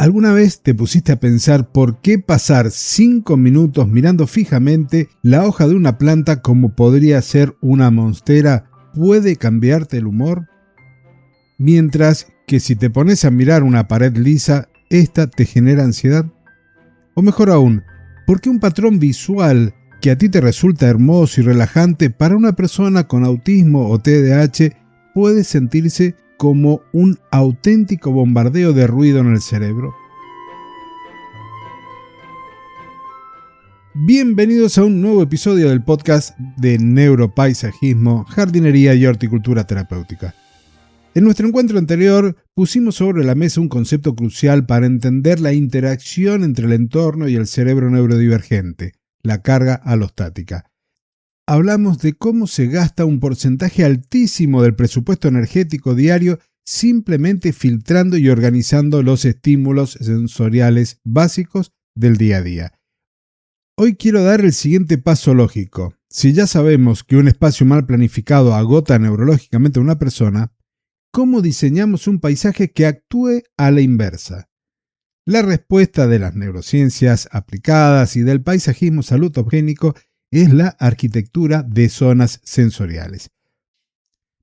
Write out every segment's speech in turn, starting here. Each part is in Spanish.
¿Alguna vez te pusiste a pensar por qué pasar 5 minutos mirando fijamente la hoja de una planta como podría ser una monstera puede cambiarte el humor? Mientras que si te pones a mirar una pared lisa, esta te genera ansiedad. O mejor aún, ¿por qué un patrón visual que a ti te resulta hermoso y relajante para una persona con autismo o TDAH puede sentirse como un auténtico bombardeo de ruido en el cerebro? Bienvenidos a un nuevo episodio del podcast de Neuropaisajismo, Jardinería y Horticultura Terapéutica. En nuestro encuentro anterior pusimos sobre la mesa un concepto crucial para entender la interacción entre el entorno y el cerebro neurodivergente, la carga alostática. Hablamos de cómo se gasta un porcentaje altísimo del presupuesto energético diario simplemente filtrando y organizando los estímulos sensoriales básicos del día a día. Hoy quiero dar el siguiente paso lógico. Si ya sabemos que un espacio mal planificado agota neurológicamente a una persona, ¿cómo diseñamos un paisaje que actúe a la inversa? La respuesta de las neurociencias aplicadas y del paisajismo salutogénico es la arquitectura de zonas sensoriales.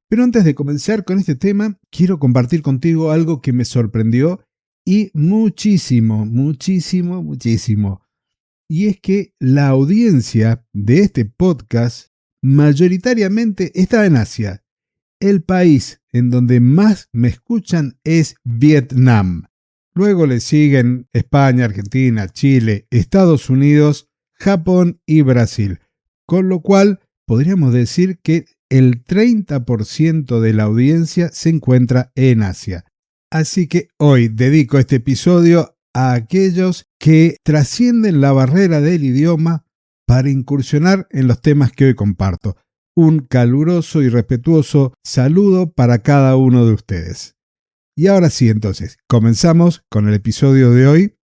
Pero antes de comenzar con este tema, quiero compartir contigo algo que me sorprendió y muchísimo. Y es que la audiencia de este podcast mayoritariamente está en Asia. El país en donde más me escuchan es Vietnam. Luego le siguen España, Argentina, Chile, Estados Unidos, Japón y Brasil. Con lo cual podríamos decir que el 30% de la audiencia se encuentra en Asia. Así que hoy dedico este episodio a aquellos que trascienden la barrera del idioma para incursionar en los temas que hoy comparto. Un caluroso y respetuoso saludo para cada uno de ustedes. Y ahora sí, entonces, comenzamos con el episodio de hoy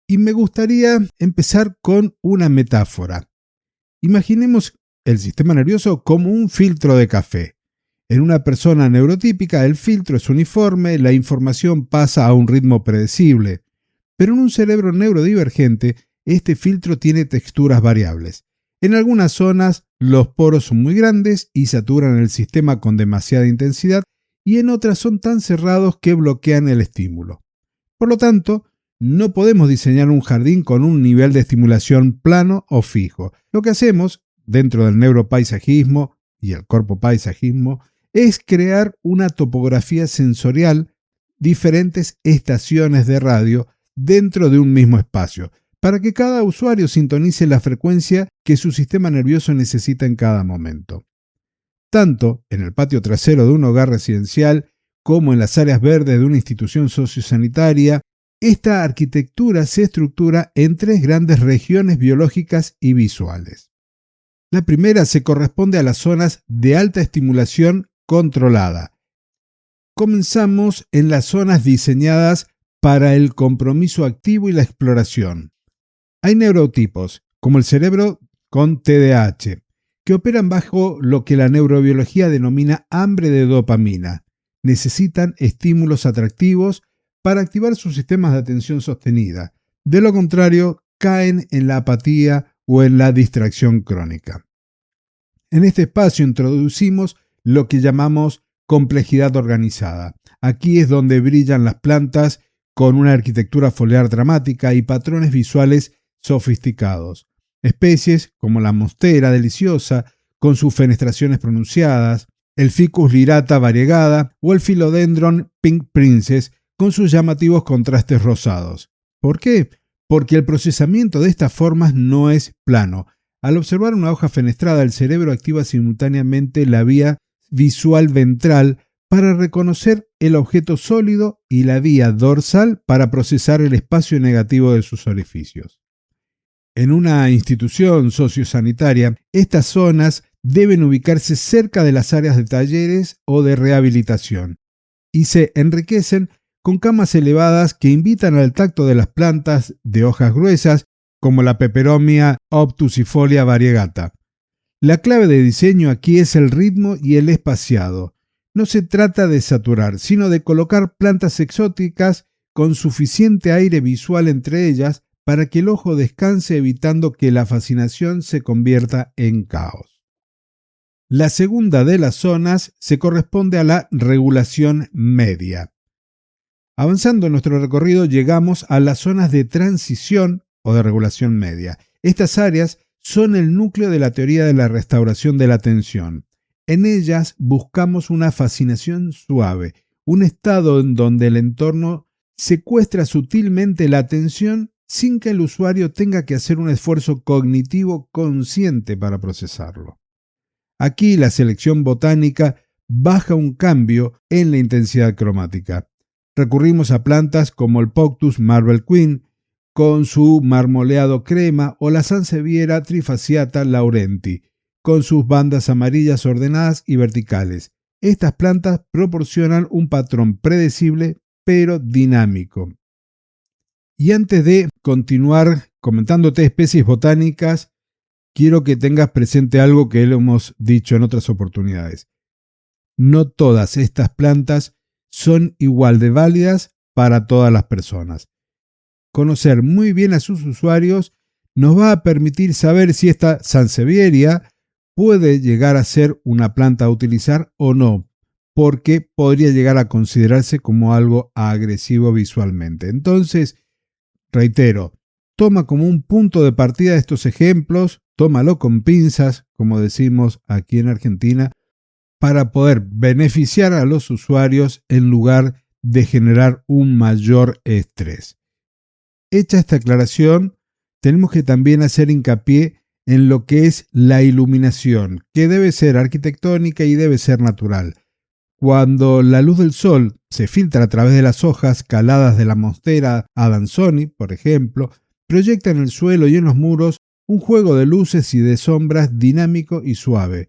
y me gustaría empezar con una metáfora. Imaginemos el sistema nervioso como un filtro de café. En una persona neurotípica, el filtro es uniforme, la información pasa a un ritmo predecible. Pero en un cerebro neurodivergente, este filtro tiene texturas variables. En algunas zonas, los poros son muy grandes y saturan el sistema con demasiada intensidad, y en otras son tan cerrados que bloquean el estímulo. Por lo tanto, no podemos diseñar un jardín con un nivel de estimulación plano o fijo. Lo que hacemos, dentro del neuropaisajismo y el corpopaisajismo, es crear una topografía sensorial, diferentes estaciones de radio, dentro de un mismo espacio, para que cada usuario sintonice la frecuencia que su sistema nervioso necesita en cada momento. Tanto en el patio trasero de un hogar residencial como en las áreas verdes de una institución sociosanitaria, esta arquitectura se estructura en 3 grandes regiones biológicas y visuales. La primera se corresponde a las zonas de alta estimulación controlada. Comenzamos en las zonas diseñadas para el compromiso activo y la exploración. Hay neurotipos, como el cerebro con TDAH, que operan bajo lo que la neurobiología denomina hambre de dopamina. Necesitan estímulos atractivos para activar sus sistemas de atención sostenida. De lo contrario, caen en la apatía o en la distracción crónica. En este espacio introducimos lo que llamamos complejidad organizada. Aquí es donde brillan las plantas con una arquitectura foliar dramática y patrones visuales sofisticados. Especies como la monstera deliciosa, con sus fenestraciones pronunciadas, el Ficus lyrata variegada o el Philodendron Pink Princess, con sus llamativos contrastes rosados. ¿Por qué? Porque el procesamiento de estas formas no es plano. Al observar una hoja fenestrada, el cerebro activa simultáneamente la vía visual ventral para reconocer el objeto sólido y la vía dorsal para procesar el espacio negativo de sus orificios. En una institución sociosanitaria, estas zonas deben ubicarse cerca de las áreas de talleres o de rehabilitación y se enriquecen con camas elevadas que invitan al tacto de las plantas de hojas gruesas como la Peperomia obtusifolia variegata. La clave de diseño aquí es el ritmo y el espaciado. No se trata de saturar, sino de colocar plantas exóticas con suficiente aire visual entre ellas para que el ojo descanse, evitando que la fascinación se convierta en caos. La segunda de las zonas se corresponde a la regulación media. Avanzando en nuestro recorrido llegamos a las zonas de transición o de regulación media. Estas áreas son el núcleo de la teoría de la restauración de la atención. En ellas buscamos una fascinación suave, un estado en donde el entorno secuestra sutilmente la atención sin que el usuario tenga que hacer un esfuerzo cognitivo consciente para procesarlo. Aquí la selección botánica baja un cambio en la intensidad cromática. Recurrimos a plantas como el Poctus Marble Queen, con su marmoleado crema, o la Sansevieria trifasciata laurenti, con sus bandas amarillas ordenadas y verticales. Estas plantas proporcionan un patrón predecible pero dinámico. Y antes de continuar comentándote especies botánicas, quiero que tengas presente algo que lo hemos dicho en otras oportunidades. No todas estas plantas son igual de válidas para todas las personas. Conocer muy bien a sus usuarios nos va a permitir saber si esta Sansevieria puede llegar a ser una planta a utilizar o no, porque podría llegar a considerarse como algo agresivo visualmente. Entonces, reitero, toma como un punto de partida estos ejemplos, tómalo con pinzas, como decimos aquí en Argentina, para poder beneficiar a los usuarios en lugar de generar un mayor estrés. Hecha esta aclaración, tenemos que también hacer hincapié en lo que es la iluminación, que debe ser arquitectónica y debe ser natural. Cuando la luz del sol se filtra a través de las hojas caladas de la monstera adansoni, por ejemplo, proyecta en el suelo y en los muros un juego de luces y de sombras dinámico y suave.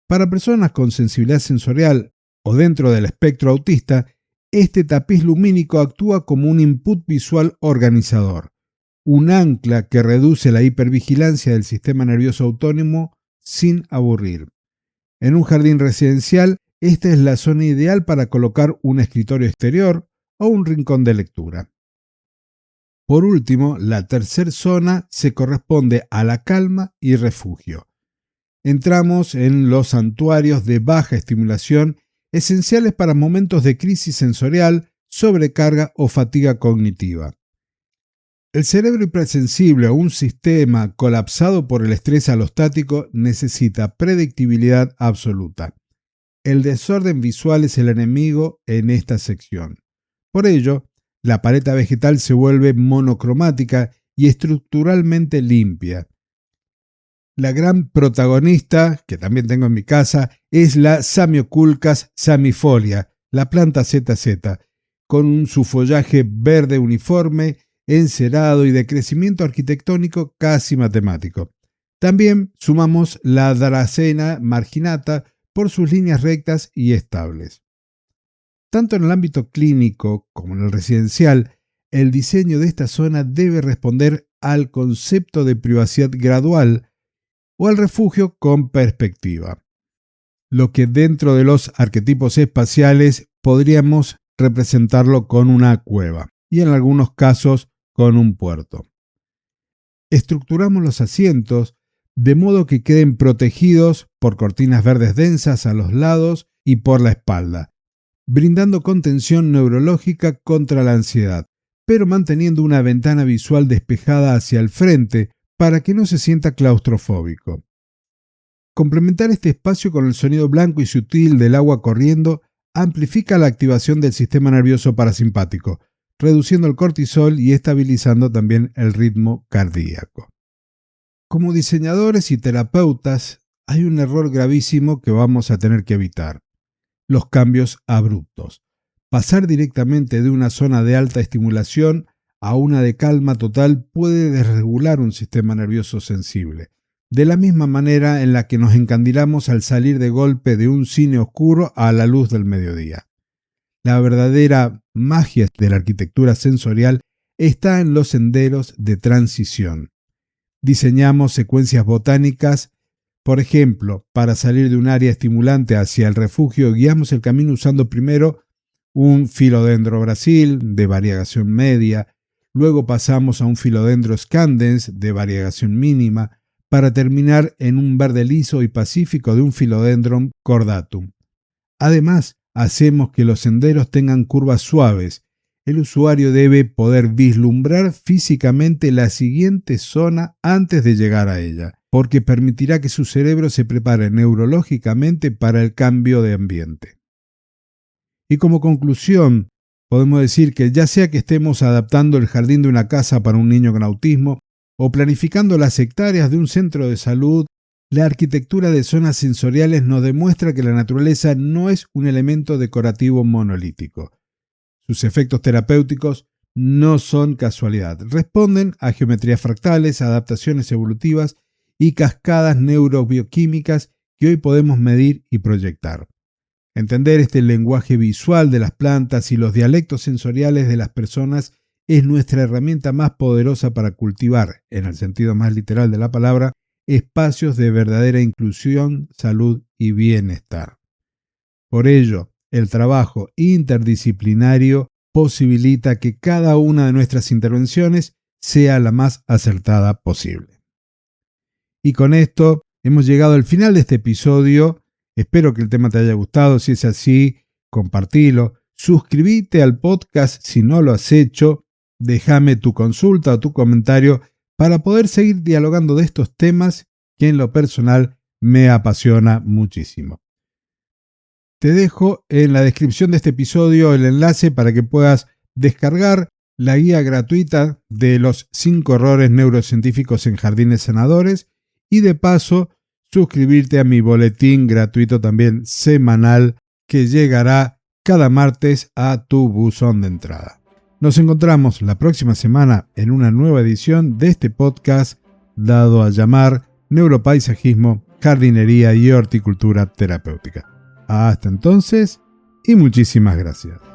Para personas con sensibilidad sensorial o dentro del espectro autista, este tapiz lumínico actúa como un input visual organizador, un ancla que reduce la hipervigilancia del sistema nervioso autónomo sin aburrir. En un jardín residencial, esta es la zona ideal para colocar un escritorio exterior o un rincón de lectura. Por último, la tercera zona se corresponde a la calma y refugio. Entramos en los santuarios de baja estimulación, esenciales para momentos de crisis sensorial, sobrecarga o fatiga cognitiva. El cerebro hipersensible o un sistema colapsado por el estrés alostático necesita predictibilidad absoluta. El desorden visual es el enemigo en esta sección. Por ello, la paleta vegetal se vuelve monocromática y estructuralmente limpia. La gran protagonista, que también tengo en mi casa, es la Samioculcas samifolia, la planta ZZ, con su follaje verde uniforme, encerado y de crecimiento arquitectónico casi matemático. También sumamos la Dracena marginata por sus líneas rectas y estables. Tanto en el ámbito clínico como en el residencial, el diseño de esta zona debe responder al concepto de privacidad gradual o al refugio con perspectiva, lo que dentro de los arquetipos espaciales podríamos representarlo con una cueva y en algunos casos con un puerto. Estructuramos los asientos de modo que queden protegidos por cortinas verdes densas a los lados y por la espalda, brindando contención neurológica contra la ansiedad, pero manteniendo una ventana visual despejada hacia el frente para que no se sienta claustrofóbico. Complementar este espacio con el sonido blanco y sutil del agua corriendo amplifica la activación del sistema nervioso parasimpático, reduciendo el cortisol y estabilizando también el ritmo cardíaco. Como diseñadores y terapeutas, hay un error gravísimo que vamos a tener que evitar: los cambios abruptos. Pasar directamente de una zona de alta estimulación a una de calma total puede desregular un sistema nervioso sensible, de la misma manera en la que nos encandilamos al salir de golpe de un cine oscuro a la luz del mediodía. La verdadera magia de la arquitectura sensorial está en los senderos de transición. Diseñamos secuencias botánicas. Por ejemplo, para salir de un área estimulante hacia el refugio, guiamos el camino usando primero un Philodendro Brasil de variegación media, luego pasamos a un Philodendro scandens de variegación mínima, para terminar en un verde liso y pacífico de un Philodendron cordatum. Además, hacemos que los senderos tengan curvas suaves. El usuario debe poder vislumbrar físicamente la siguiente zona antes de llegar a ella, porque permitirá que su cerebro se prepare neurológicamente para el cambio de ambiente. Y como conclusión, podemos decir que ya sea que estemos adaptando el jardín de una casa para un niño con autismo o planificando las hectáreas de un centro de salud, la arquitectura de zonas sensoriales nos demuestra que la naturaleza no es un elemento decorativo monolítico. Sus efectos terapéuticos no son casualidad, responden a geometrías fractales, adaptaciones evolutivas y cascadas neurobioquímicas que hoy podemos medir y proyectar. Entender este lenguaje visual de las plantas y los dialectos sensoriales de las personas es nuestra herramienta más poderosa para cultivar, en el sentido más literal de la palabra, espacios de verdadera inclusión, salud y bienestar. Por ello, el trabajo interdisciplinario posibilita que cada una de nuestras intervenciones sea la más acertada posible. Y con esto hemos llegado al final de este episodio. Espero que el tema te haya gustado. Si es así, compartilo. Suscríbete al podcast si no lo has hecho. Déjame tu consulta o tu comentario para poder seguir dialogando de estos temas que en lo personal me apasiona muchísimo. Te dejo en la descripción de este episodio el enlace para que puedas descargar la guía gratuita de los 5 errores neurocientíficos en jardines sanadores y de paso suscribirte a mi boletín gratuito también semanal que llegará cada martes a tu buzón de entrada. Nos encontramos la próxima semana en una nueva edición de este podcast dado a llamar Neuropaisajismo, Jardinería y Horticultura Terapéutica. Hasta entonces y muchísimas gracias.